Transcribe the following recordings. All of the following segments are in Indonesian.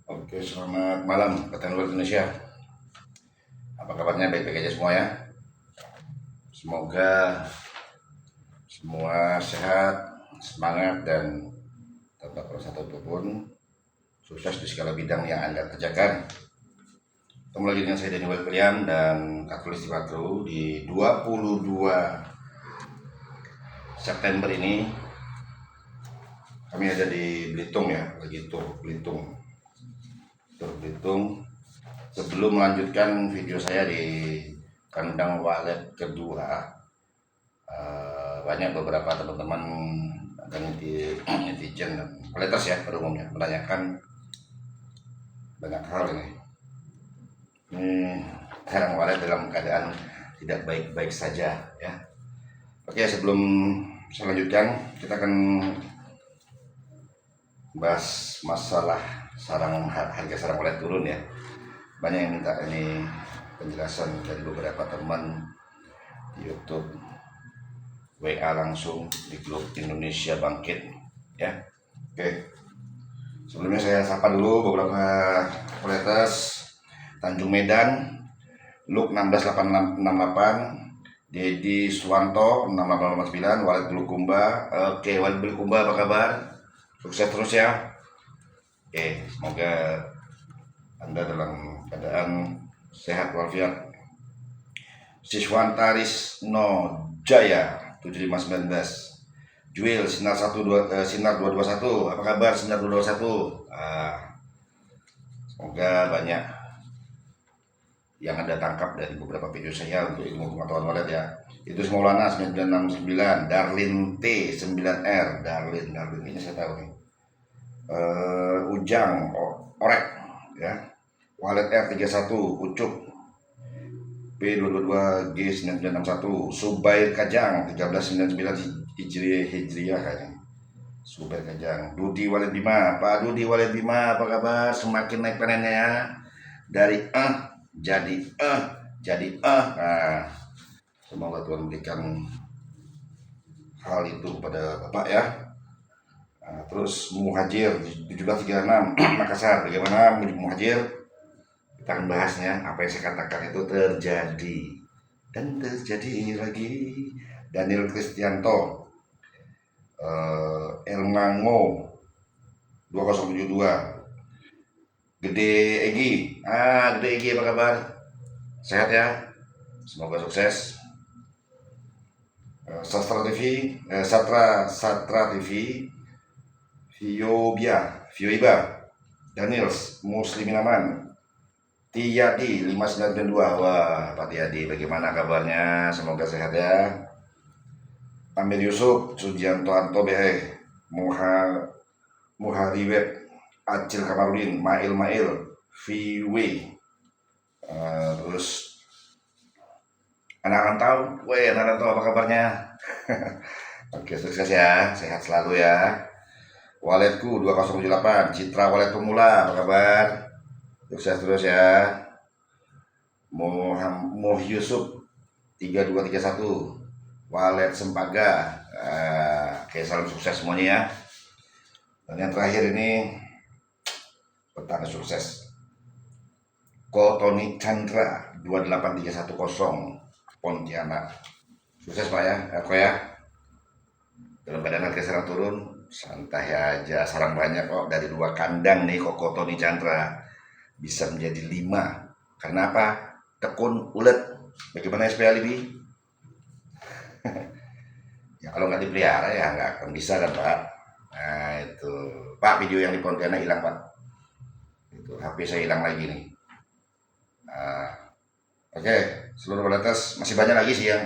Oke, selamat malam rekan luar Indonesia. Apa kabarnya? Baik-baik aja semua ya. Semoga semua sehat, semangat, dan tanpa satu apapun sukses di segala bidang yang Anda kerjakan. Ketemu lagi dengan saya Daniel William dan Katulis Patru di 22 September ini. Kami ada di Belitung ya, lagi tur Belitung. Sebelum melanjutkan video saya di kandang walet kedua, banyak beberapa teman-teman dan netizen dan kualitas ya pada umumnya menanyakan banyak hal ini. Kandang walet dalam keadaan tidak baik-baik saja ya. Oke, sebelum saya lanjutkan, kita akan bahas masalah harga sarang walet turun ya. Banyak yang minta ini penjelasan dari beberapa teman di YouTube, WA langsung di grup Indonesia Bangkit ya. Oke, sebelumnya saya sapa dulu beberapa kualitas. Tanjung Medan, Luk 16868, Dedi Suwanto 6889, Walet Bulukumba. Oke, Walet Bulukumba apa kabar? Sukses terus ya. Oke, semoga Anda dalam keadaan sehat walafiat. Siswantaris No Jaya 7519, Juil Sinar 221. Apa kabar Sinar 221? Semoga banyak yang Anda tangkap dari beberapa video saya untuk ilmu pengetahuan walet ya. Itu Maulana 969, Darlin T 9R, Darlin ini saya tahu nih. Ujang Orek ya, Walet R31, Ucup P222 G9961, Subair Kajang 1399 Hijriah kayaknya. Subair Kajang, Dudi Walet Bima, Pak Dudi Walet Bima, apa kabar? Semakin naik panennya ya. Dari jadi nah, semoga Tuhan berikan hal itu kepada Bapak ya. Nah, terus Muhajir 1736 Makassar, bagaimana Muhajir? Kita akan bahasnya, apa yang saya katakan itu terjadi dan terjadi lagi. Daniel Kristianto, Elmango 2072, Gede Egi, Gede Egi apa kabar? Sehat ya? Semoga sukses. Sastra TV, Satra TV, Vioiba, Daniels, Muslimin Aman, Tiyadi 5992. Wah, Pak Tiyadi bagaimana kabarnya? Semoga sehat ya. Amir Yusuf, Sujianto Anto BE, Muhariwet, Acil Kamarudin, Mail, VW, terus anak rantau, anak rantau apa kabarnya? Oke, sukses ya, sehat selalu ya. Waletku 2078, Citra Walet Pemula, apa kabar? Sukses terus ya. Moh Yusuf 3231, Walet Sempaga. Oke, salam sukses semuanya ya. Dan yang terakhir ini petani sukses, Ko Tony Chandra 28310, Pontianak. Sukses Pak ya, aku ya. Dalam keadaan harga sarang turun, santai aja, sarang banyak kok. Dari 2 kandang nih kok Tony Chandra bisa menjadi 5. Karena apa? Tekun ulet. Bagaimana SPA Libi? Ya kalau nggak dipelihara ya nggak akan bisa kan Pak. Nah itu Pak, video yang di Pontianak hilang Pak. Itu HP saya hilang lagi nih. Oke, seluruh kualitas masih banyak lagi sih yang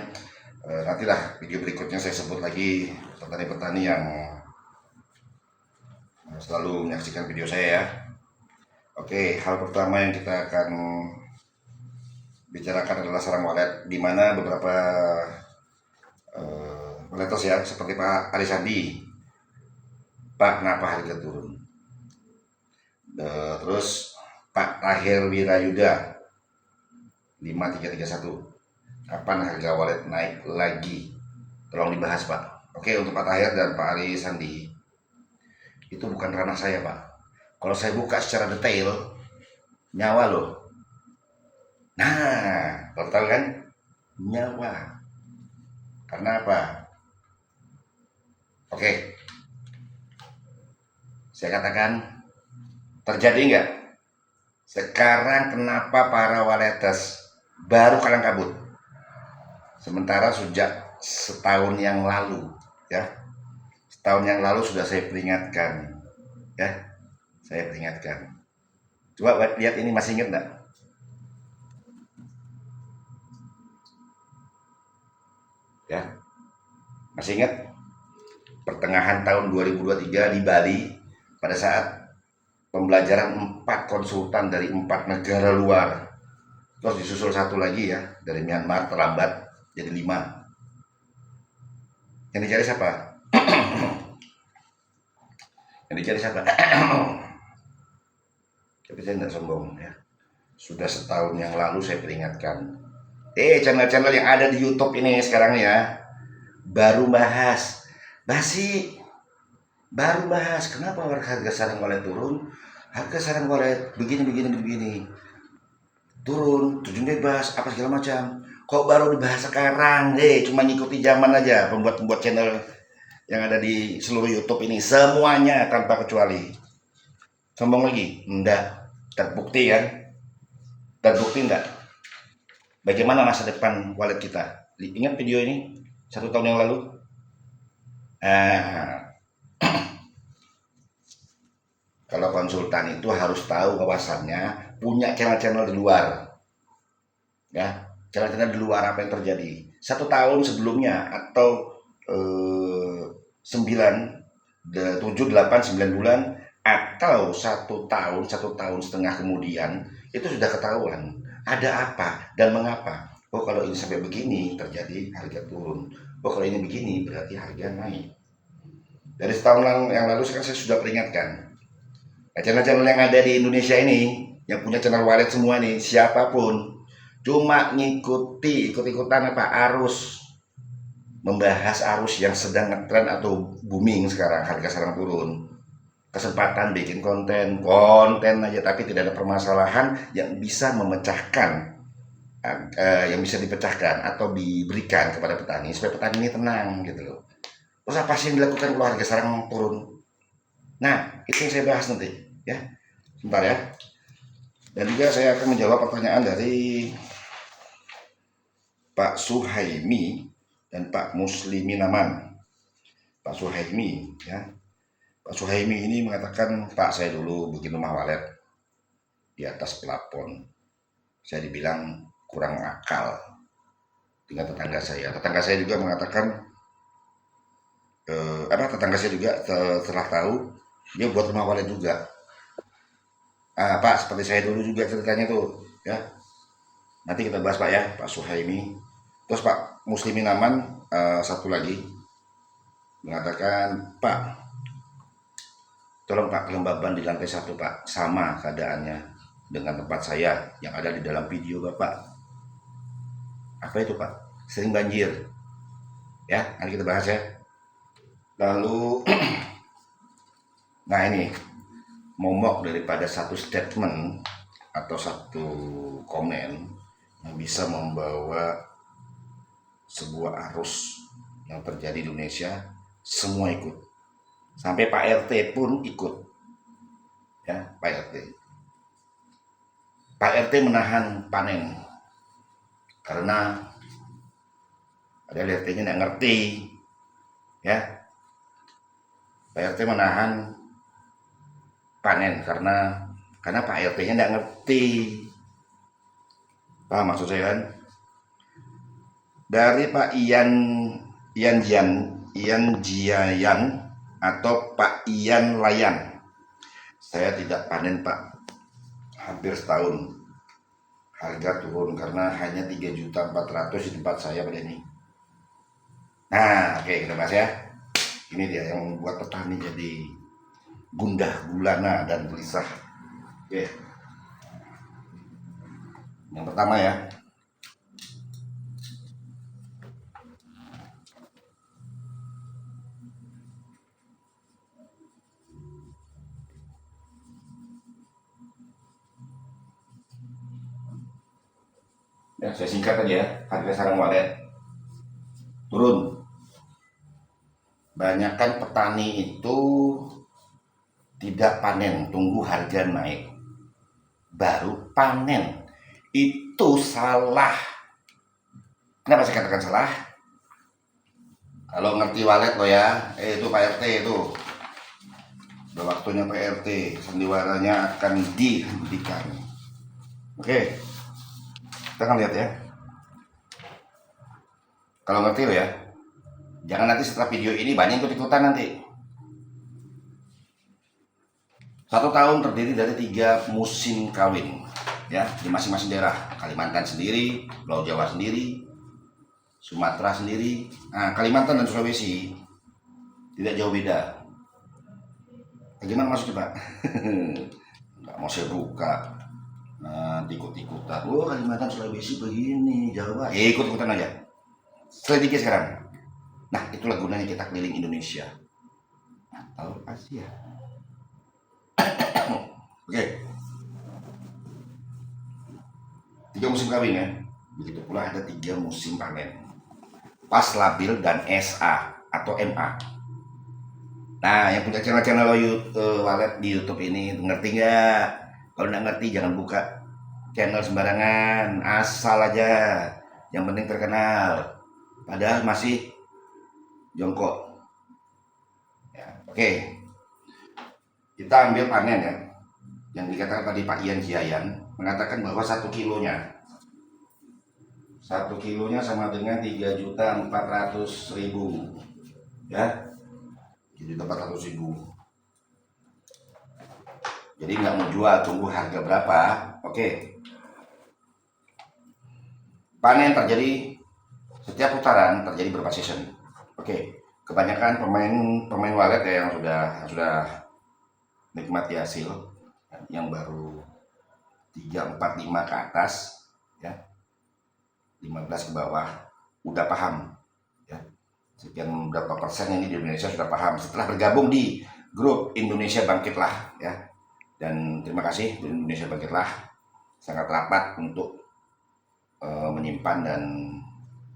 nantilah video berikutnya saya sebut lagi petani-petani yang selalu menyaksikan video saya ya. Oke, hal pertama yang kita akan bicarakan adalah sarang walet, di mana beberapa kualitas ya, seperti Pak Arisandi, Pak kenapa harga turun? Terus Pak Tahir Wirayuda 5331, kapan harga walet naik lagi? Tolong dibahas Pak. Oke, untuk Pak Tahir dan Pak Ali Sandi, itu bukan ranah saya Pak. Kalau saya buka secara detail, nyawa loh. Nah, total kan? Nyawa. Karena apa? Oke, saya katakan terjadi nggak? Sekarang kenapa para waletes baru kalang kabut? Sementara sejak setahun yang lalu, ya, setahun yang lalu sudah saya peringatkan, ya, saya peringatkan. Coba lihat ini, masih ingat nggak? Ya, masih ingat? Pertengahan tahun 2023 di Bali, pada saat pembelajaran 4 konsultan dari 4 negara luar, terus disusul satu lagi ya dari Myanmar, terlambat jadi 5. Yang dicari siapa? Yang dicari siapa? Tapi saya tidak sombong ya. Sudah setahun yang lalu saya peringatkan. Channel-channel yang ada di YouTube ini sekarang ya, baru bahas basi, baru bahas kenapa harga sarang walet turun, harga sarang walet begini turun, terjun bebas apa segala macam. Kok baru dibahas sekarang? Cuma ngikuti zaman aja pembuat channel yang ada di seluruh YouTube ini, semuanya tanpa kecuali. Sombong lagi? Enggak. Terbukti kan? Terbukti enggak? Bagaimana masa depan wallet kita? Ingat video ini 1 tahun yang lalu? Kalau konsultan itu harus tahu bahwasannya punya channel-channel di luar, ya, channel-channel di luar apa yang terjadi 1 tahun sebelumnya atau 9, 7, 8, 9 bulan, atau 1 tahun, 1,5 tahun kemudian, itu sudah ketahuan ada apa dan mengapa. Oh, kalau ini sampai begini terjadi harga turun. Oh, kalau ini begini berarti harga naik. Dari setahun yang lalu kan saya sudah peringatkan. Nah, channel-channel yang ada di Indonesia ini, yang punya channel wallet semua nih, siapapun, cuma ikut-ikutan apa arus, membahas arus yang sedang ngetren atau booming sekarang, harga sekarang turun. Kesempatan bikin konten aja, tapi tidak ada permasalahan yang bisa memecahkan, yang bisa dipecahkan atau diberikan kepada petani supaya petani ini tenang gitu loh. Terus apa sih yang dilakukan kalau harga sarang turun? Nah, itu yang saya bahas nanti ya. Sebentar ya. Dan juga saya akan menjawab pertanyaan dari Pak Suhaimi dan Pak Muslimi Naman. Pak Suhaimi ya. Pak Suhaimi ini mengatakan, Pak, saya dulu bikin rumah walet di atas plafon. Saya dibilang kurang akal dengan tetangga saya. Tetangga saya juga mengatakan, tetangga saya juga setelah tahu dia buat rumah walet juga. Pak, seperti saya dulu juga ceritanya tuh ya. Nanti kita bahas Pak ya, Pak Suhaimi. Terus Pak Muslimin Aman, satu lagi mengatakan, Pak, tolong Pak, kelembaban di lantai 1 Pak, sama keadaannya dengan tempat saya yang ada di dalam video Bapak. Apa itu Pak? Sering banjir. Ya, nanti kita bahas ya. Lalu, nah ini, momok daripada satu statement atau satu komen yang bisa membawa sebuah arus yang terjadi di Indonesia, semua ikut. Sampai Pak RT pun ikut. Ya, Pak RT. Pak RT menahan panen karena ada RT-nya nggak ngerti, ya. Pak RT menahan panen karena Pak RT-nya nggak ngerti. Paham maksud saya kan? Dari Pak Ian Jiayan atau Pak Ian Layan, saya tidak panen Pak, hampir setahun. Harga turun karena hanya 3.400.000 di tempat saya pada ini. Nah, oke, kita bahas ya. Ini dia yang membuat petani jadi gundah gulana dan gelisah. Oke. Yang pertama ya, Ya, saya singkat aja ya, harga sarang walet turun. Banyakan petani itu tidak panen, tunggu harga naik baru panen. Itu salah. Kenapa saya katakan salah? Kalau ngerti walet lo ya, itu Pak RT itu. Udah waktunya Pak RT, sandiwaranya akan dihentikan. Oke, kita akan lihat ya. Kalau ngerti lo ya, jangan nanti setelah video ini banyak ikut-ikutan nanti. 1 tahun terdiri dari 3 musim kawin, ya, di masing-masing daerah. Kalimantan sendiri, Pulau Jawa sendiri, Sumatera sendiri. Nah, Kalimantan dan Sulawesi tidak jauh beda. Bagaimana maksudnya, Pak? Nggak mau saya buka. Nah, ikut-ikutan. Oh, Kalimantan, Sulawesi begini, Jawa. Ikut-ikutan aja. Selidiki sekarang. Nah, itulah gunanya kita keliling Indonesia atau Asia. Oke. 3 musim kawin ya. Begitu pula ada 3 musim panen. Pas labil dan SA atau MA. Nah, yang punya channel-channel walet di YouTube ini ngerti nggak? Kalau nggak ngerti jangan buka channel sembarangan, asal aja. Yang penting terkenal. Padahal masih jongkok. Ya, oke. Kita ambil panen ya. Yang dikatakan tadi Pak Ian Jiayan mengatakan bahwa 1 kilonya sama dengan 3.400.000 ya, 3.400.000. Jadi nggak mau jual, tunggu harga berapa. Oke. Panen terjadi setiap putaran, terjadi berapa season. Oke. Kebanyakan pemain walet ya yang sudah nikmati hasil, yang baru 3, 4, 5 ke atas ya, 15 ke bawah udah paham ya, sekian berapa persen ini di Indonesia sudah paham setelah bergabung di grup Indonesia Bangkitlah ya. Dan terima kasih Indonesia Bangkitlah sangat rapat untuk menyimpan dan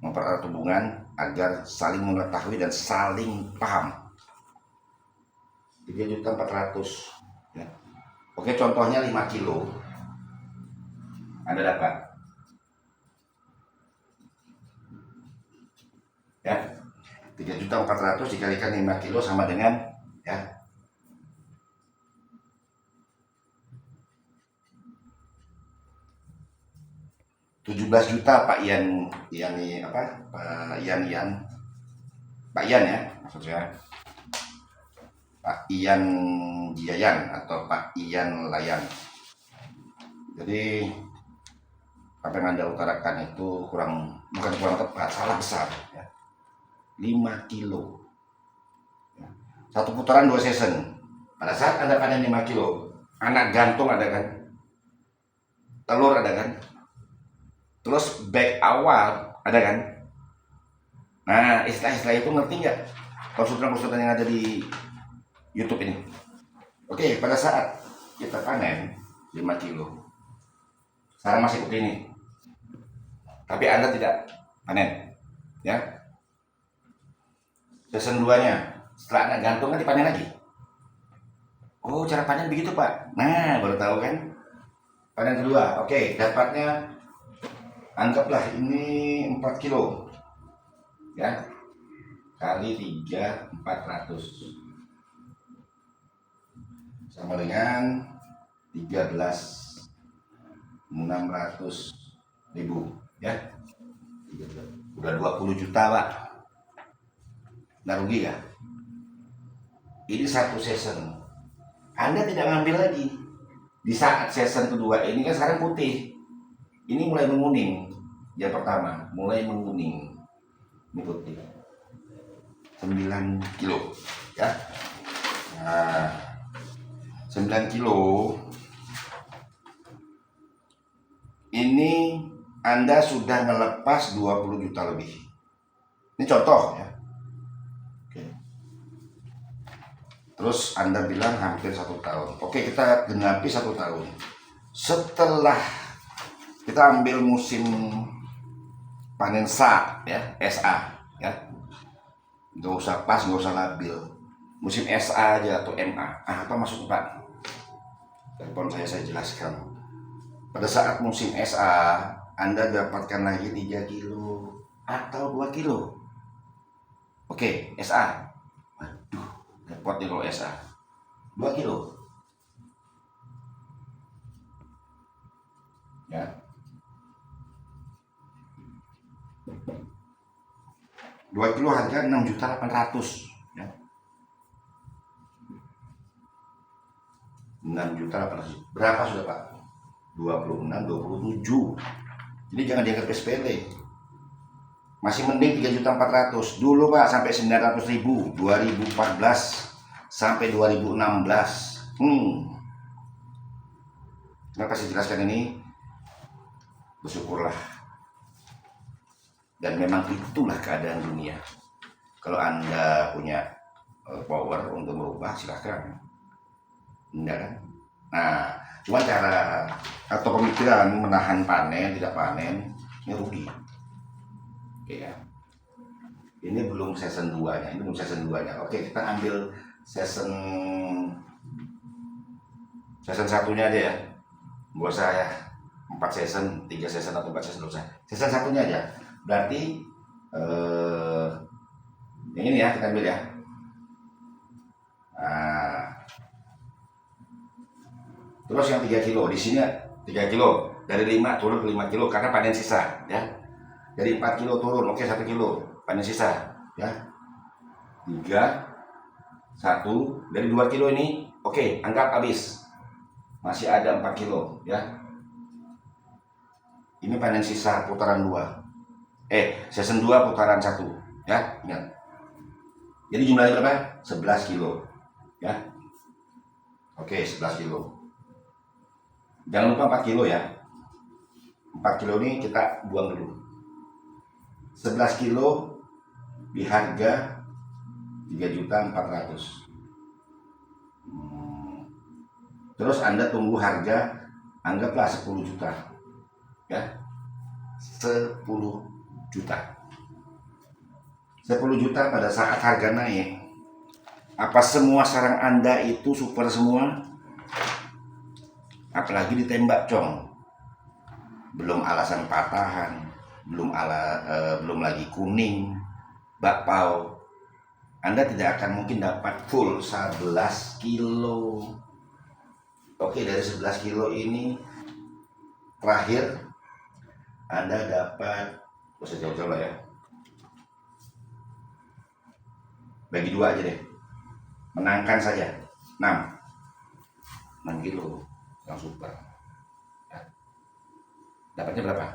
mempererat hubungan agar saling mengetahui dan saling paham. 3.400.000 ya. Oke, contohnya 5 kilo Anda dapat ya, 3.400.000 dikalikan 5 kilo sama dengan ya 17 juta. Pak Ian apa? Pak Ian ya maksud saya, Pak Ian Jiayan atau Pak Ian Layan. Jadi apa yang Anda utarakan itu bukan kurang tepat, salah besar ya. 5 kilo ya. 1 putaran 2 season. Pada saat Anda panen 5 kilo, anak gantung ada kan, telur ada kan, terus bag awal ada kan. Nah, istilah-istilah itu ngerti nggak konsultan-konsultan yang ada di YouTube ini? Oke, pada saat kita panen 5 kilo, sarang masih seperti ini, tapi Anda tidak panen ya. Season 2-nya setelah Anda gantung kan dipanen lagi. Oh, cara panen begitu, Pak. Nah, baru tahu kan. Panen kedua, oke, dapatnya anggaplah ini 4 kilo ya, kali 3.400 sama dengan 13.600.000 ya. Udah 20 juta, Pak. Nggak rugi ya? Ini 1 season. Anda tidak ngambil lagi. Di saat season kedua ini kan sekarang putih, ini mulai menguning. Yang pertama mulai menguning, ini putih 9 kilo ya. Nah, 9 kilo ini Anda sudah ngelepas 20 juta lebih. Ini contoh ya. Oke. Terus Anda bilang hampir 1 tahun. Oke, kita genapi 1 tahun. Setelah kita ambil musim panen SA ya, SA ya, nggak usah pas, nggak usah labil, musim SA aja atau MA. Apa maksudnya Pak? Telepon saya jelaskan. Pada saat musim SA Anda dapatkan lagi 3 kilo atau 2 kilo. Oke, SA. Waduh, repot nih kalau SA 2 kilo ya. 2 kilo harga 6.800.000 ya. 6.800.000. Berapa sudah Pak? 26, 27. Jadi jangan dianggap sepele. Masih mending 3.400.000. Dulu Pak sampai 900.000 2014 sampai 2016. Kenapa saya jelaskan ini? Bersyukurlah. Dan memang itulah keadaan dunia. Kalau Anda punya power untuk merubah, silahkan. Enggak kan? Nah, cuma cara atau pemikiran menahan panen, tidak panen, ini rugi. Oke ya. Ini belum season 2-nya, Oke, kita ambil season 1-nya aja ya. Gak usah ya 4 season, 3 season atau 4 season, gak usah. Season 1-nya aja. Berarti yang ini ya kita ambil ya. Nah, terus yang 3 kilo di sini 3 kilo, dari 5 turun ke 5 kilo karena panen sisa ya. Dari 4 kilo turun, oke 1 kilo panen sisa ya. 3 1 dari 2 kilo ini oke, anggap habis. Masih ada 4 kilo ya. Ini panen sisa putaran 2. Season 2 putaran 1 ya, ingat. Jadi jumlahnya berapa? 11 kilo ya. Oke, 11 kilo. Jangan lupa 4 kilo ya. 4 kilo ini kita buang dulu. 11 kilo di harga 3.400.000. Terus Anda tunggu harga, anggaplah 10 juta ya. 10 juta 10 juta pada saat harga naik. Apa semua sarang Anda itu super semua? Apalagi ditembak cong, belum alasan patahan, belum lagi kuning, bakpao. Anda tidak akan mungkin dapat full 11 kilo. Oke, dari 11 kilo ini terakhir Anda dapat, usah jauh-jauh lah ya, bagi 2 aja deh, menangkan saja 6 kilo yang super ya. Dapatnya berapa?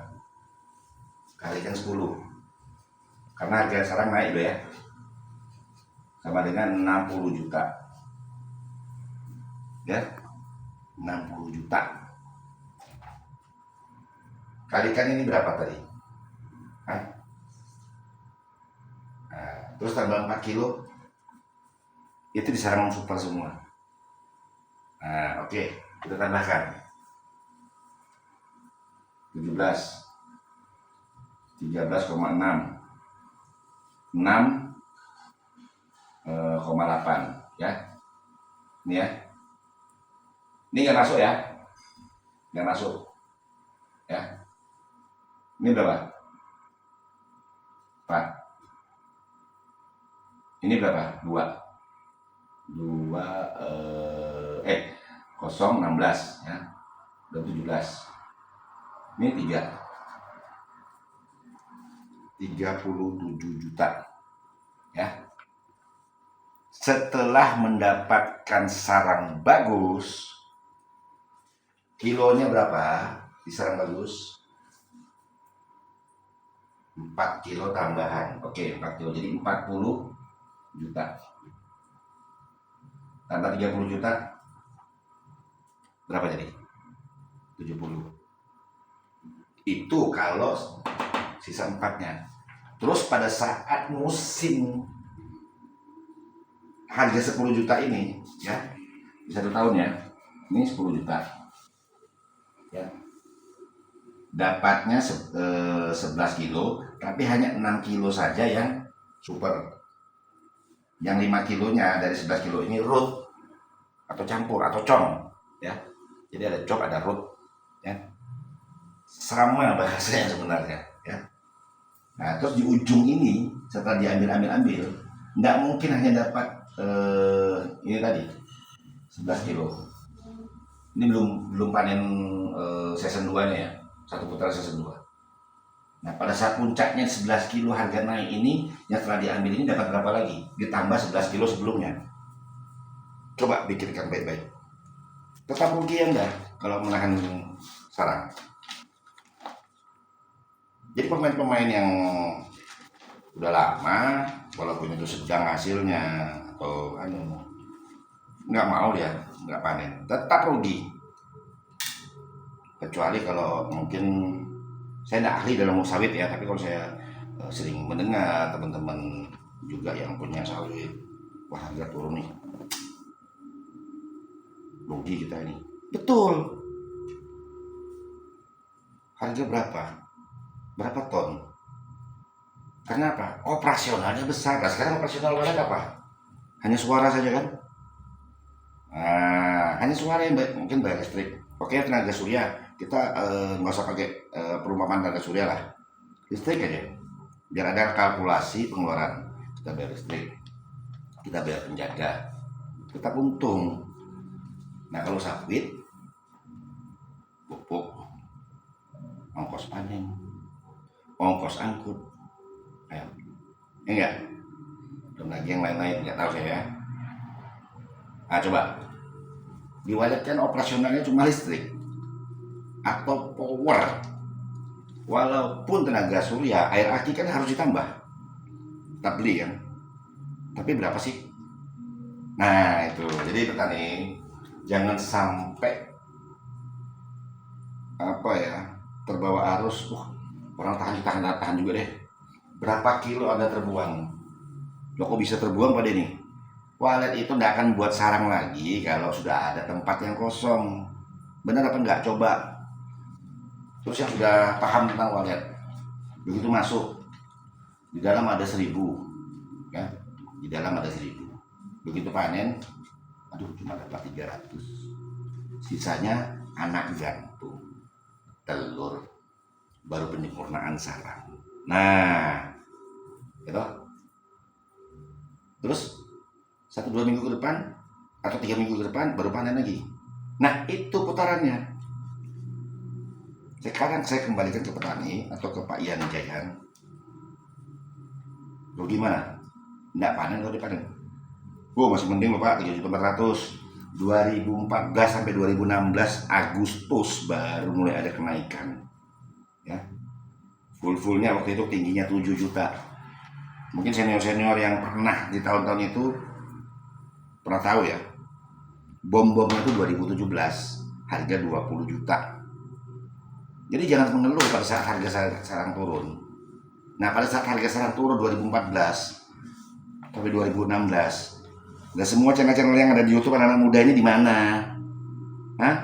Kalikan 10, karena harga sekarang naik loh ya, sama dengan 60 juta ya. 60 juta kalikan ini berapa tadi? Nah, terus tambah 4 kilo itu di sarang super semua. Nah, oke, kita tambahkan 17 13,6 6,8 ya. Ini ya. Ini nggak masuk ya. Nggak masuk ya. Ini berapa? 4. Ini berapa? 2 0 16 ya. Udah 17. Ini 37 juta ya. Setelah mendapatkan sarang bagus, kilonya berapa di sarang bagus? 4 kilo tambahan. Oke, 4 kilo jadi 40 juta. Tambah 30 juta berapa jadi? 70. Itu kalau sisa 4-nya. Terus pada saat musim harga 10 juta ini ya, di 1 tahun ya, ini 10 juta ya. dapatnya 11 kilo, tapi hanya 6 kilo saja yang super. Yang 5 kilonya dari 11 kilo ini root atau campur atau com, ya. Jadi ada com, ada root, ya. Sama bahasanya sebenarnya, ya. Nah, terus di ujung ini setelah diambil, nggak mungkin hanya dapat ini tadi 11 kilo. Ini belum panen season 2 nya ya, satu putaran season 2. Nah, pada saat puncaknya 11 kilo harga naik ini, yang setelah diambil ini dapat berapa lagi? Ditambah 11 kilo sebelumnya. Coba pikirkan baik-baik. Tetap rugi Anda kalau menahan sarang. Jadi pemain-pemain yang udah lama, walaupun itu sedang hasilnya atau nggak mau dia nggak panen, tetap rugi. Kecuali kalau mungkin saya tidak ahli dalam sawit ya, tapi kalau saya sering mendengar teman-teman juga yang punya sawit, wah harga turun nih, rugi kita ini. Betul. Harga berapa ton? Karena apa? Operasionalnya besar. Nah, sekarang operasional walet apa? Hanya suara saja kan? Nah, hanya suara yang mungkin bayar listrik. Oke, tenaga surya kita nggak usah pakai perumpamaan tenaga surya lah, listrik aja. Biar ada kalkulasi pengeluaran. Kita bayar listrik, kita bayar penjaga, tetap untung. Nah kalau sawit, pupuk, ongkos panen, ongkos angkut, ayo, enggak, belum lagi yang lain-lain nggak tahu saya ya. Nah coba diwajibkan operasionalnya cuma listrik atau power, walaupun tenaga surya air aki kan harus ditambah, kita beli kan, tapi berapa sih? Nah itu, jadi petani jangan sampai terbawa arus. Orang tahan juga deh. Berapa kilo Anda terbuang? Loh kok bisa terbuang pada ini? Walet itu nggak akan buat sarang lagi kalau sudah ada tempat yang kosong. Benar apa enggak? Coba. Terus yang sudah paham tentang walet, begitu masuk, di dalam ada 1.000, ya. Di dalam ada 1.000. Begitu panen, aduh cuma dapat 300. Sisanya anak gantung, telur, baru penyempurnaan sarang. Nah, gitu. Terus 1-2 minggu ke depan atau 3 minggu ke depan baru panen lagi. Nah, itu putarannya. Sekarang saya kembalikan ke petani atau ke Pak Ian Jayan. Lo gimana? Nggak panen atau dipanen? Masih mending loh Pak, 3.400.000. 2014 sampai 2016 Agustus baru mulai ada kenaikan, ya. Full-fullnya waktu itu tingginya 7 juta. Mungkin senior-senior yang pernah di tahun-tahun itu pernah tahu ya. Bom-bomnya itu 2017 harga 20 juta. Jadi jangan mengeluh pada saat harga sarang turun. Nah pada saat harga sarang turun 2014 sampai 2016, nah semua channel-channel yang ada di YouTube anak-anak muda ini di mana? Hah?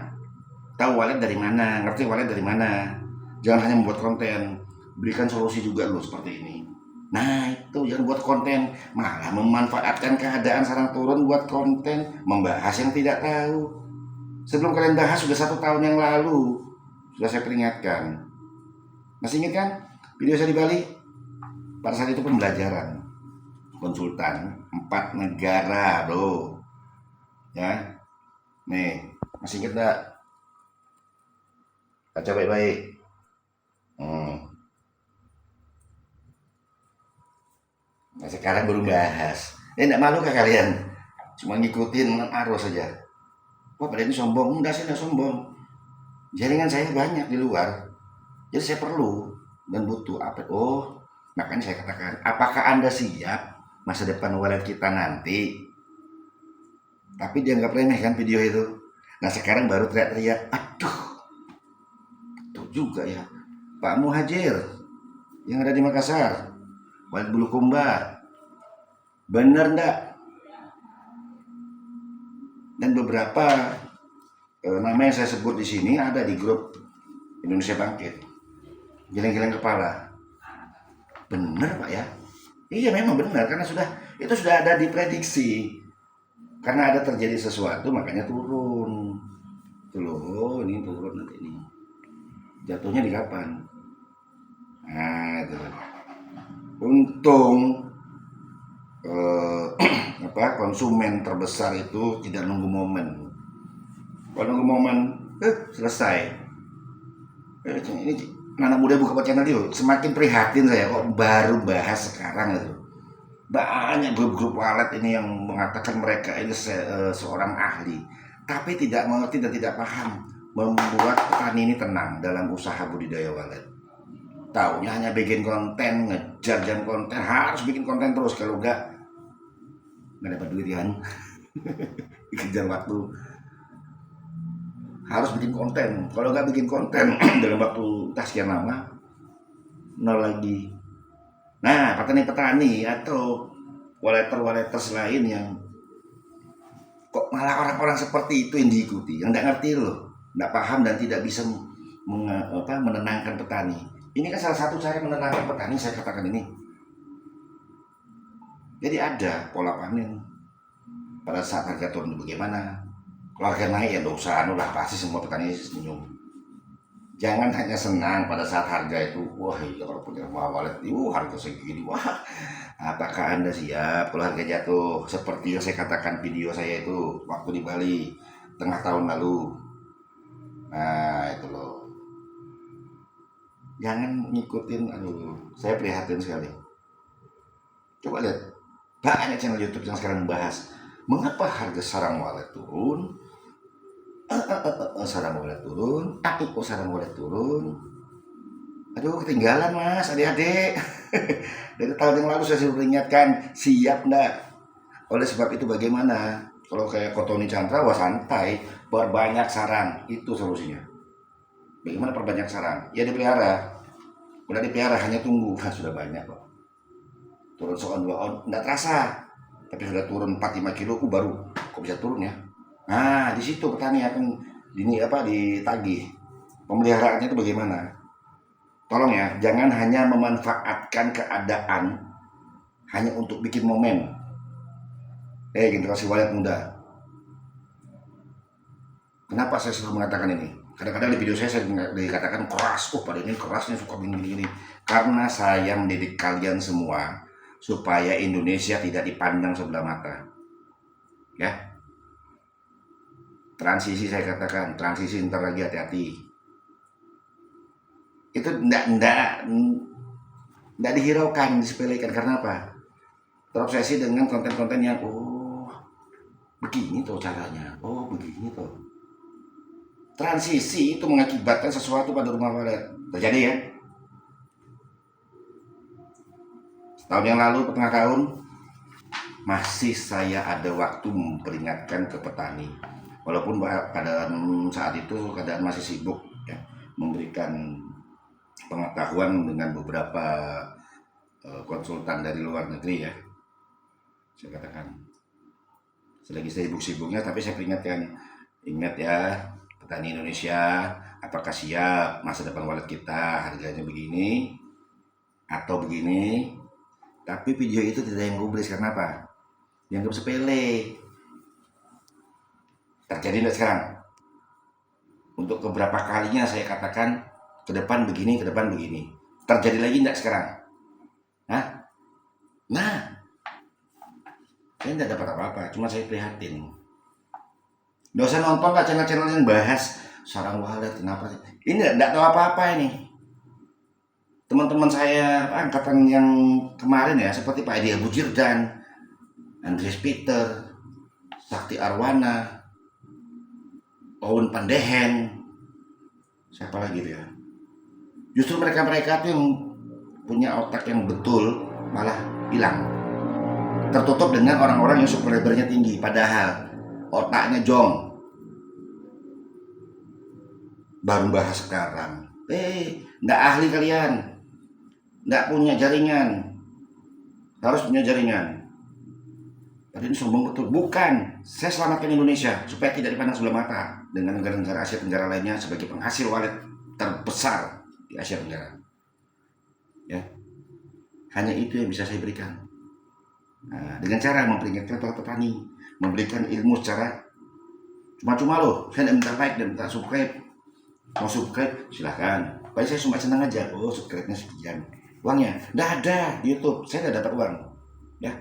Tahu walet dari mana? Ngerti walet dari mana? Jangan hanya membuat konten, berikan solusi juga loh seperti ini. Nah itu jangan buat konten, malah memanfaatkan keadaan sarang turun buat konten, membahas yang tidak tahu. Sebelum kalian bahas sudah 1 tahun yang lalu sudah saya peringatkan. Masih ingat kan video saya di Bali? Pada saat itu pembelajaran konsultan 4 negara bro, ya. Nih masih ingat gak? Baca baik-baik. Nah sekarang baru bahas. Enggak malu kah kalian? Cuma ngikutin arus saja. Wah pada ini sombong. Enggak, saya enggak sombong. Jaringan saya banyak di luar, jadi saya perlu dan butuh apa? Makanya saya katakan, apakah Anda siap masa depan walet kita nanti? Tapi dianggap remeh kan video itu. Nah sekarang baru teriak-teriak, aduh, betul juga ya Pak Muhajir yang ada di Makassar, Walet Bulukumba, bener ndak? Dan beberapa nama yang saya sebut di sini ada di grup Indonesia Bangkit. geleng-geleng kepala. Bener Pak ya? Iya memang benar, karena itu sudah ada diprediksi. Karena ada terjadi sesuatu makanya turun. Tuh loh, ini turun nanti ini. Jatuhnya di kapan? Nah, itu. Untung konsumen terbesar itu tidak nunggu momen. Kalau nunggu momen, selesai. Ini anak muda buka channel itu semakin prihatin saya kok baru bahas sekarang itu. Banyak grup-grup walet ini yang mengatakan mereka ini seorang ahli, tapi tidak mengerti dan tidak paham membuat petani ini tenang dalam usaha budidaya walet. Taunya hanya bikin konten, ngejar jam konten, harus bikin konten terus, kalau enggak dapat duit kan. Dikejar waktu, harus bikin konten, kalau nggak bikin konten dalam waktu entah sekian lama, nol lagi. Nah, petani-petani atau waleter-waleters lain yang kok malah orang-orang seperti itu yang diikuti, yang nggak ngerti loh, nggak paham dan tidak bisa menenangkan petani. Ini kan salah satu cara menenangkan petani, saya katakan ini. Jadi ada pola panen pada saat harga turun bagaimana. Kalau harga naik ya dosa, lah pasti semua petani senyum. Jangan hanya senang pada saat harga itu, wah iya kalau punya walet, harga segini, wah apakah Anda siap kalau harga jatuh? Seperti yang saya katakan video saya itu waktu di Bali tengah tahun lalu. Nah itu loh, jangan ngikutin, saya prihatin sekali. Coba lihat, banyak channel YouTube yang sekarang membahas mengapa harga sarang walet turun, sarang walet turun, tapi kok sarang walet turun. Aduh, ketinggalan mas, adik-adik. Dari tahun yang lalu saya sudah ingatkan, siap enggak? Oleh sebab itu bagaimana? Kalau kayak Kotoni Chandra, wah santai, perbanyak sarang, itu solusinya. Bagaimana perbanyak sarang? Ya dipelihara. Udah dipelihara, hanya tunggu, sudah banyak kok. Turun seon 2 on, enggak terasa. Tapi sudah turun 4-5 kilo, baru kok bisa turun ya? Nah, di situ petani akan ditagih. Pemeliharaannya itu bagaimana? Tolong ya, jangan hanya memanfaatkan keadaan hanya untuk bikin momen. Generasi walet muda. Kenapa saya selalu mengatakan ini? Kadang-kadang di video saya dikatakan keras, pada ini kerasnya suka begini-begini. Karena saya mendidik kalian semua supaya Indonesia tidak dipandang sebelah mata. Ya. Transisi saya katakan, transisi ntar lagi hati-hati. Itu enggak dihiraukan, disepelekan. Karena apa? Terobsesi dengan konten-konten yang begini tuh caranya, begini tuh. Transisi itu mengakibatkan sesuatu pada rumah walet. Terjadi ya? Tahun yang lalu, setengah tahun, masih saya ada waktu memperingatkan ke petani. Walaupun pada saat itu keadaan masih sibuk ya, memberikan pengetahuan dengan beberapa konsultan dari luar negeri ya. Saya katakan, selagi saya sibuk-sibuknya, tapi saya peringatkan, ingat ya petani Indonesia, apakah siap masa depan walet kita harganya begini atau begini. Tapi video itu tidak yang gubris, karena apa? Yang sepele. Terjadi tidak sekarang? Untuk beberapa kalinya saya katakan, ke depan begini, ke depan begini. Terjadi lagi tidak sekarang? Nah, saya tidak dapat apa-apa, cuma saya prihatin. Nggak usah nonton lah channel-channel yang bahas sarang walet, kenapa sih? Ini tidak tahu apa-apa ini. Teman-teman saya angkatan yang kemarin ya, seperti Pak Edi Abu Jirdan, Andreas Peter, Sakti Arwana, Owen Pandehen, siapa lagi ya? Justru mereka-mereka tuh yang punya otak yang betul malah hilang. Tertutup dengan orang-orang yang subscribernya tinggi, padahal otaknya jong. Baru bahas sekarang. Nggak ahli kalian. Nggak punya jaringan, harus punya jaringan. Tadi ini sombong betul. Bukan, saya selamatkan Indonesia supaya tidak dipandang sebelah mata dengan negara-negara Asia Tenggara lainnya sebagai penghasil walet terbesar di Asia Tenggara. Ya, hanya itu yang bisa saya berikan. Nah, dengan cara memperingatkan para petani, memberikan ilmu secara cuma-cuma loh. Saya tidak minta like dan minta subscribe. Mau subscribe silahkan. Paling saya cuma senang aja. Oh, subscribe-nya sekian. Uangnya tidak ada di YouTube. Saya tidak dapat uang. Ya,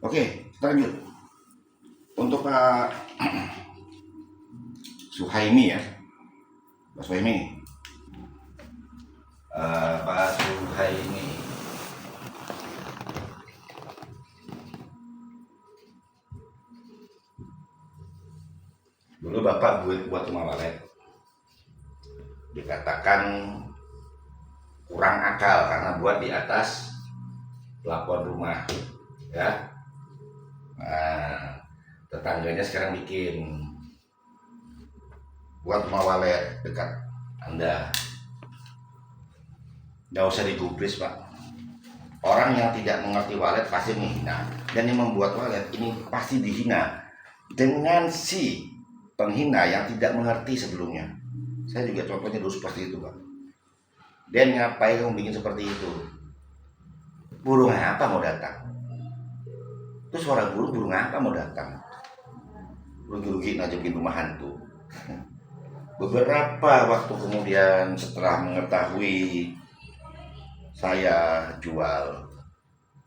oke, kita lanjut. Untuk Pak Suhaimi ya, Pak Suhaimi. Pak Suhaimi. Dulu Bapak buat rumah walet. Dikatakan kurang akal karena buat di atas plafon rumah. Ya. Nah, tetangganya sekarang bikin buat rumah walet dekat Anda. Nggak usah digubris Pak. Orang yang tidak mengerti walet pasti menghina. Dan yang membuat walet ini pasti dihina dengan si penghina yang tidak mengerti sebelumnya. Saya juga contohnya dulu seperti itu Pak. Dan ngapain kamu bikin seperti itu? Burung apa mau datang? Itu suara burung apa mau datang? Rugi-rugi aja bikin rumah hantu. Beberapa waktu kemudian setelah mengetahui saya jual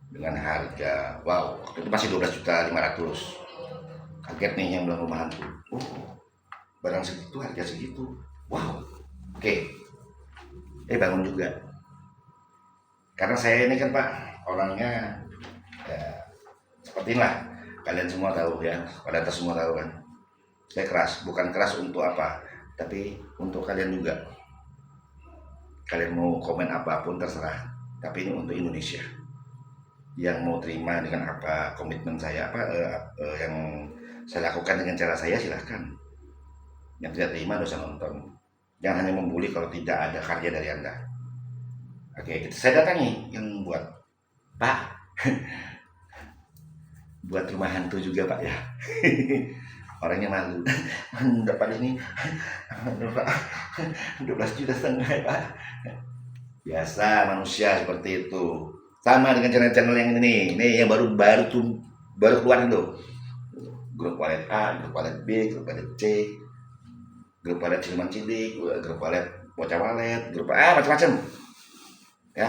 dengan harga, wow, waktu itu masih 12.500.000. Kaget nih yang bilang rumah hantu. Oh, barang segitu, harga segitu. Wow, oke. Bangun juga. Karena saya ini kan Pak, orangnya ya, seperti inilah. Kalian semua tahu ya, pada atas semua tahu kan. Saya keras, bukan keras untuk apa, tapi untuk kalian juga. Kalian mau komen apapun terserah, tapi ini untuk Indonesia. Yang mau terima dengan apa komitmen saya, apa yang saya lakukan dengan cara saya, silahkan. Yang tidak terima dosa nonton. Jangan hanya membuli kalau tidak ada karya dari Anda. Oke, saya datangi yang buat Pak, buat rumah hantu juga Pak ya. Orangnya malu. Dapat ini 12,5 juta Pak. Biasa manusia seperti itu. Sama dengan channel-channel yang ini yang baru keluar itu. Grup walet A, grup walet B, grup walet C, grup walet Silman Cilik, grup walet Bocah Walet, grup macam-macam. Ya.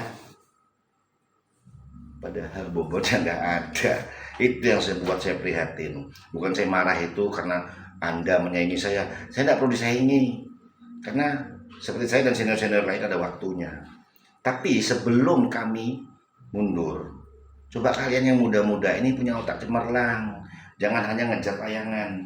Padahal bobotnya nggak ada. Itu yang saya prihatin. Bukan saya marah itu karena Anda menyaingi saya. Saya tidak perlu disaingi. Karena seperti saya dan senior-senior lain ada waktunya. Tapi sebelum kami mundur, coba kalian yang muda-muda ini punya otak cemerlang. Jangan hanya ngejar tayangan.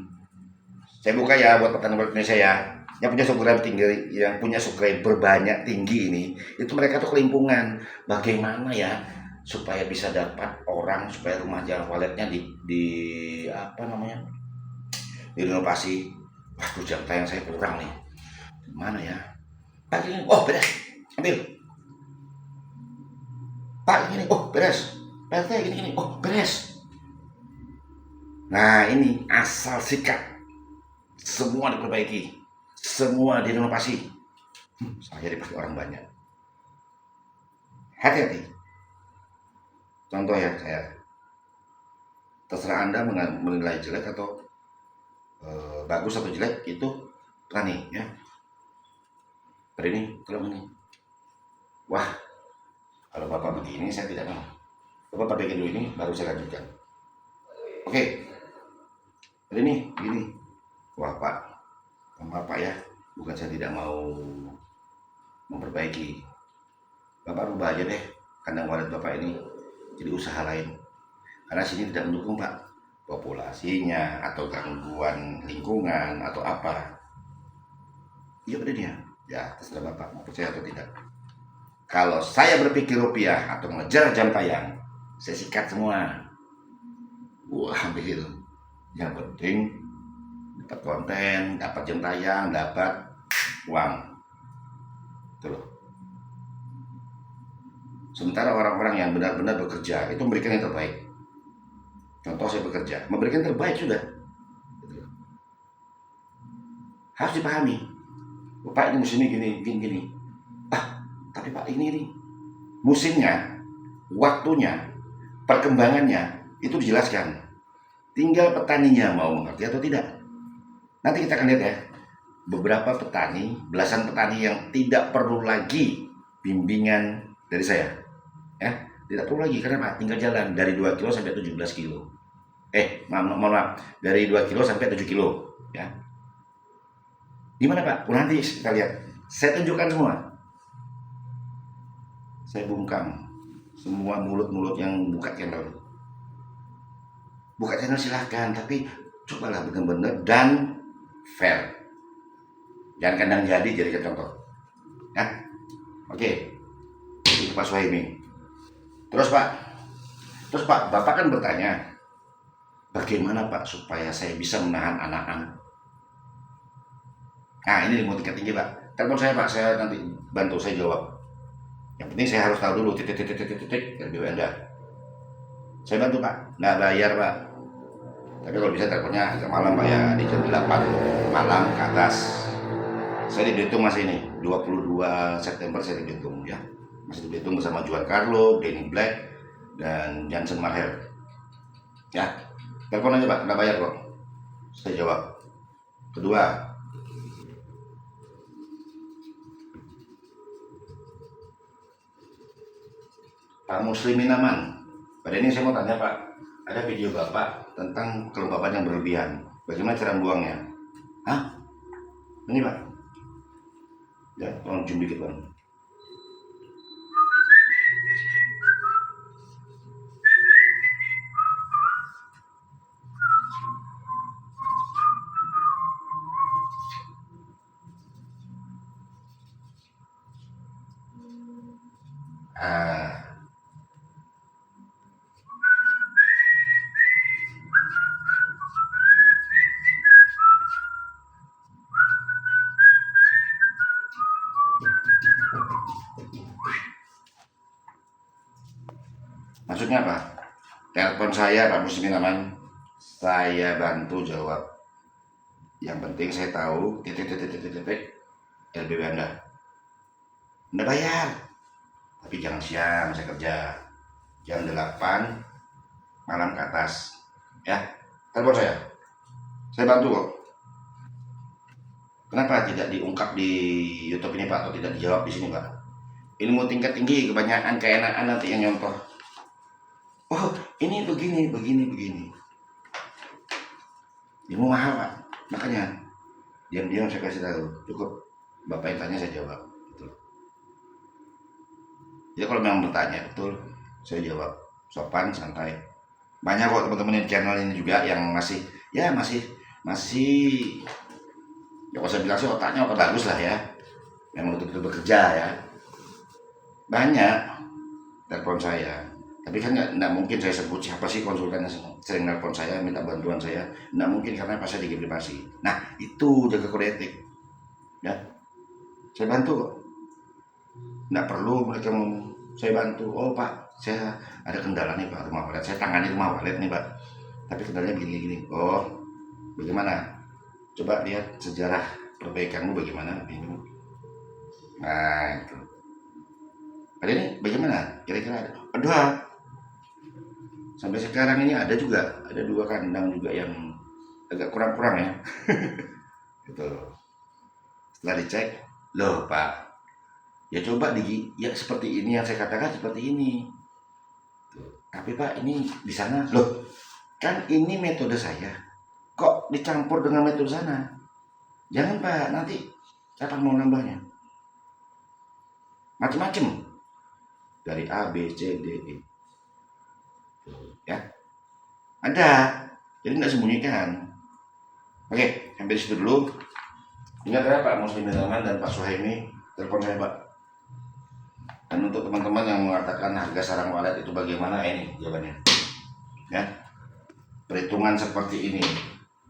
Saya buka ya buat petani Indonesia ya. Yang punya subscriber tinggi, yang punya subscriber banyak tinggi ini, itu mereka tuh kelimpungan. Bagaimana ya supaya bisa dapat orang, supaya rumah jalan waletnya di apa namanya, direnovasi. Waduh, jam tayang saya kurang nih. Mana ya? Pak ini, oh beres, ambil. Pak ini, oh beres. PT gini, oh beres. Nah ini asal sikat, semua diperbaiki, semua direnovasi. Saya dipakai orang banyak. Hati-hati. Contoh ya, saya terserah Anda menilai jelek atau bagus atau jelek, itu petani ya. Pada ini kalau ini, wah kalau Bapak begini saya tidak mau. Bapak bikin dulu ini baru saya lanjutkan. Oke, pada ini gini, wah Pak, maaf Pak ya, bukan saya tidak mau memperbaiki. Bapak rubah aja deh kandang walet Bapak ini jadi usaha lain. Karena sini tidak mendukung Pak, populasinya atau gangguan lingkungan atau apa. Iya pada dia, ya terserah Bapak mau percaya atau tidak. Kalau saya berpikir rupiah atau mengejar jam tayang, saya sikat semua. Wah ambil. Yang penting dapat konten, dapat jam tayang, dapat uang. Itu loh. Sementara orang-orang yang benar-benar bekerja itu memberikan yang terbaik. Contoh saya bekerja, memberikan yang terbaik sudah. Harus dipahami. Pak ini musim ini gini. Tapi Pak ini nih, musimnya, waktunya, perkembangannya itu dijelaskan. Tinggal petaninya mau mengerti atau tidak. Nanti kita akan lihat ya, beberapa petani, belasan petani yang tidak perlu lagi bimbingan dari saya. Ya, tidak perlu lagi, karena apa? Tinggal jalan dari 2 kilo sampai 17 kilo. Maaf, dari 2 kilo sampai 7 kilo. Ya. Gimana Pak? Nanti kita lihat. Saya tunjukkan semua. Saya bungkam semua mulut-mulut yang buka channel. Buka channel silahkan, tapi cobalah benar-benar dan fair. Jangan kandang jadi contoh. Ya, oke. Itu Pak Suhaimi. Terus Pak, Bapak kan bertanya, bagaimana Pak supaya saya bisa menahan anak-anak? Nah, ini mau tingkat tinggi Pak. Telepon saya Pak, saya nanti bantu saya jawab. Yang penting saya harus tahu dulu titik RBW Anda. Saya bantu Pak, nggak bayar Pak. Tapi kalau bisa teleponnya agak malam Pak ya, di jam 8 malam ke atas. Saya di Belitung masih ini, 22 September saya di Belitung ya. Masih di Belitung bersama Juan Carlo, Danny Black, dan Johnson Maher. Ya, telepon aja Pak, nggak bayar kok. Saya jawab. Kedua, Pak Muslimin Aman. Pada ini saya mau tanya Pak, ada video Bapak tentang kelembapan yang berlebihan. Bagaimana cara buangnya? Hah? Ini Pak. Ya, tolong zoom dikit Bang. Ah, maksudnya apa? Telepon saya Pak Muslimin Aman, saya bantu jawab. Yang penting saya tahu LBW Anda. Anda bayar, tapi jangan siang, saya kerja. Jam 8 malam ke atas. Ya, telepon saya bantu kok. Kenapa tidak diungkap di YouTube ini Pak, atau tidak dijawab di sini Pak? Ilmu tingkat tinggi, kebanyakan keenaan nanti yang nyontoh. Oh, ini begini. Ilmu mahal Pak, makanya diam-diam saya kasih tahu. Cukup Bapak yang tanya saya jawab. Gitu. Jadi kalau memang bertanya betul, saya jawab sopan, santai. Banyak kok teman-teman di channel ini juga yang masih ya kalau saya bilang sih otaknya bagus lah ya, memang betul-betul bekerja ya. Banyak telepon saya, tapi kan nggak mungkin saya sebut siapa sih konsultan yang sering telepon saya minta bantuan saya, nggak mungkin karena pas saya di privasi. Nah itu jaga kode etik ya, saya bantu kok, nggak perlu mereka ngomong. Saya bantu, oh Pak saya ada kendala nih Pak, rumah walet saya tangani rumah walet nih Pak, tapi kendalanya begini. Oh bagaimana, coba lihat sejarah perbaikanmu bagaimana ini. Nah itu ada ini bagaimana kira-kira ada sampai sekarang ini ada dua kandang juga yang agak kurang ya. Gitu. Setelah dicek, loh Pak ya coba ya seperti ini yang saya katakan seperti ini. Tuh. Tapi Pak ini di sana loh, kan ini metode saya kok dicampur dengan metode sana. Jangan Pak, nanti kapan mau nambahnya? Macam-macam dari A, B, C, D, E. Ya, ada. Jadi nggak sembunyikan. Oke, sampai situ dulu. Ingat ya Pak Muslimin Aman dan Pak Suhaimi, telepon saya Pak. Dan untuk teman-teman yang mengatakan harga sarang walet itu bagaimana, ini jawabannya. Ya, perhitungan seperti ini.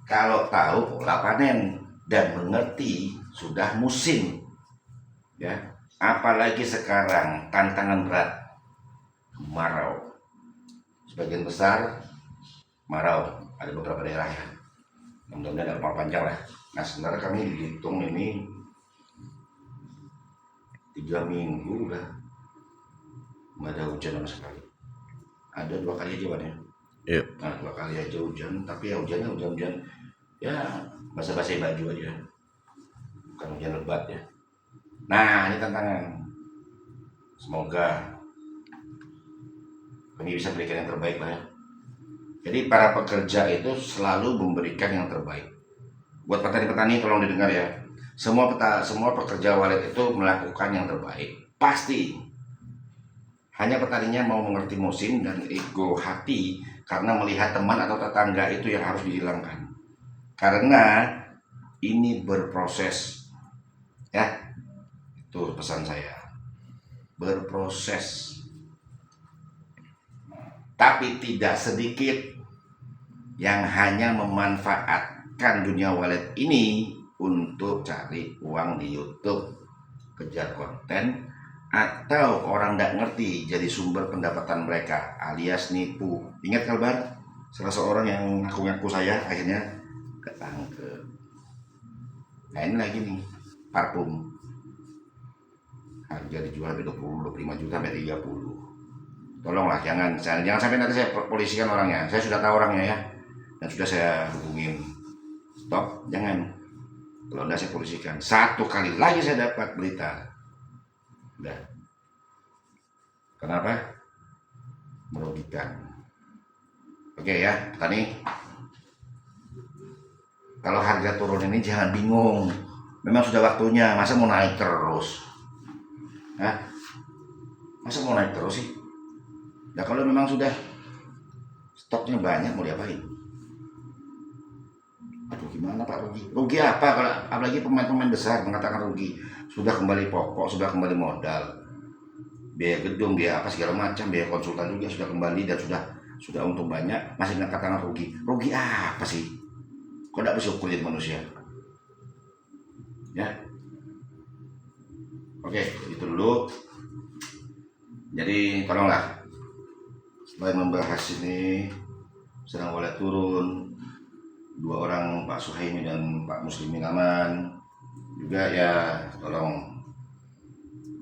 Kalau tahu pola panen dan mengerti sudah musim, ya. Apalagi sekarang tantangan berat, kemarau. Sebagian besar kemarau, ada beberapa daerah ya. Mudah-mudahan ada panjang lah. Nah sebenarnya kami dihitung ini 3 minggu udah nggak ada hujan sama sekali. Ada 2 kali aja Wan ya. Iya. Nah 2 kali aja hujan, tapi ya hujannya hujan-hujan ya basah-basih baju aja, bukan hujan lebat ya. Nah ini tantangan, semoga kami bisa berikan yang terbaik lah ya. Jadi para pekerja itu selalu memberikan yang terbaik. Buat petani-petani tolong didengar ya. Semua pekerja walet itu melakukan yang terbaik. Pasti. Hanya petaninya mau mengerti musim dan ego hati karena melihat teman atau tetangga itu yang harus dihilangkan. Karena ini berproses. Ya. Itu pesan saya. Berproses. Tapi tidak sedikit yang hanya memanfaatkan dunia walet ini untuk cari uang di YouTube, kejar konten, atau orang tidak ngerti jadi sumber pendapatan mereka alias nipu. Ingat kabar salah seorang yang ngaku-ngaku saya akhirnya ketangkep. Nah ini lagi nih, parfum harga dijual 20-25 juta sampai 30. Tolonglah jangan sampai nanti saya polisikan orangnya. Saya sudah tahu orangnya ya, dan sudah saya hubungin. Stop, jangan. Kalau enggak saya polisikan. 1 kali lagi saya dapat berita. Udah. Kenapa? Merugikan. Oke ya, petani. Kalau harga turun ini jangan bingung. Memang sudah waktunya. Masa mau naik terus? Hah? Masa mau naik terus sih? Ya kalau memang sudah stoknya banyak mau diapain? Aduh gimana Pak, rugi? Rugi apa kalau apalagi pemain-pemain besar mengatakan rugi? Sudah kembali pokok, sudah kembali modal, biaya gedung, biaya apa segala macam, biaya konsultan juga sudah kembali dan sudah untung banyak, masih mengatakan rugi. Rugi apa sih? Kok tidak bersyukur jadi manusia? Ya. Oke, itu dulu. Jadi tolonglah, selain membahas ini sedang walet turun, 2 orang Pak Suhaimi dan Pak Muslimin aman juga ya, tolong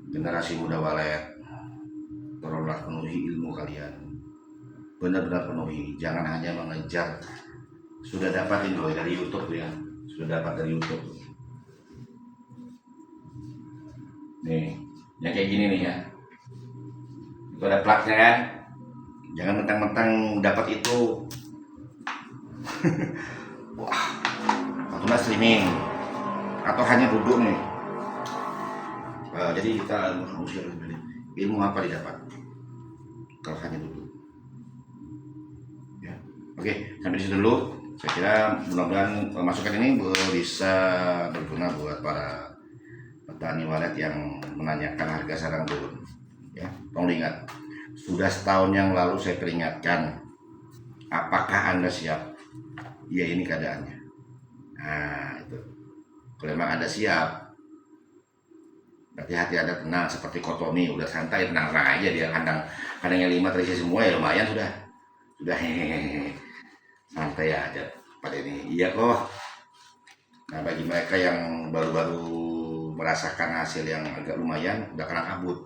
generasi muda walet, tolonglah penuhi ilmu kalian, benar-benar penuhi, jangan hanya mengejar. Sudah dapatin loh dari YouTube ya, sudah dapat dari YouTube nih, yang kayak gini nih ya, itu ada platnya kan. Jangan mentang-mentang dapat itu wah, atau nggak streaming atau hanya duduk nih. Jadi kita ilmu apa didapat kalau hanya duduk ya. Oke, sampai di situ dulu. Saya kira mudah-mudahan masukan ini bisa berguna buat para petani walet yang menanyakan harga sarang turun ya. Tolong diingat, sudah setahun yang lalu saya peringatkan, apakah Anda siap? Ya ini keadaannya. Nah itu, kalau memang Anda siap, berarti hati Anda tenang, seperti Kotomi udah santai, tenang aja dia, kandangnya 5 terisi semua ya lumayan, sudah hehehe, santai aja pada ini. Iya kok. Nah bagi mereka yang baru-baru merasakan hasil yang agak lumayan, udah kena kabut,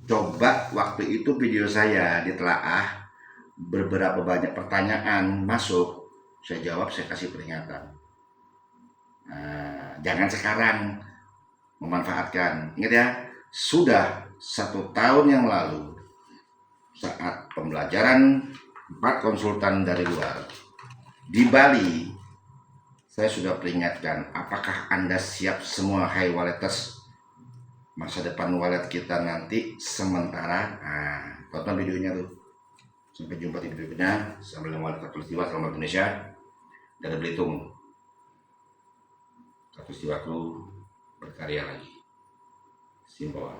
coba waktu itu video saya ditelaah, beberapa banyak pertanyaan masuk, saya jawab, saya kasih peringatan. Nah, jangan sekarang memanfaatkan. Ingat ya, sudah 1 tahun yang lalu saat pembelajaran 4 konsultan dari luar di Bali, saya sudah peringatkan, apakah Anda siap semua, hai waleters? Masa depan walet kita nanti sementara. Nah, tonton videonya tuh. Sampai jumpa di video berikutnya. Sambil walet Katulistiwa, selamat Indonesia. Dari Belitung, Katulistiwaku berkarya lagi. Simbawa.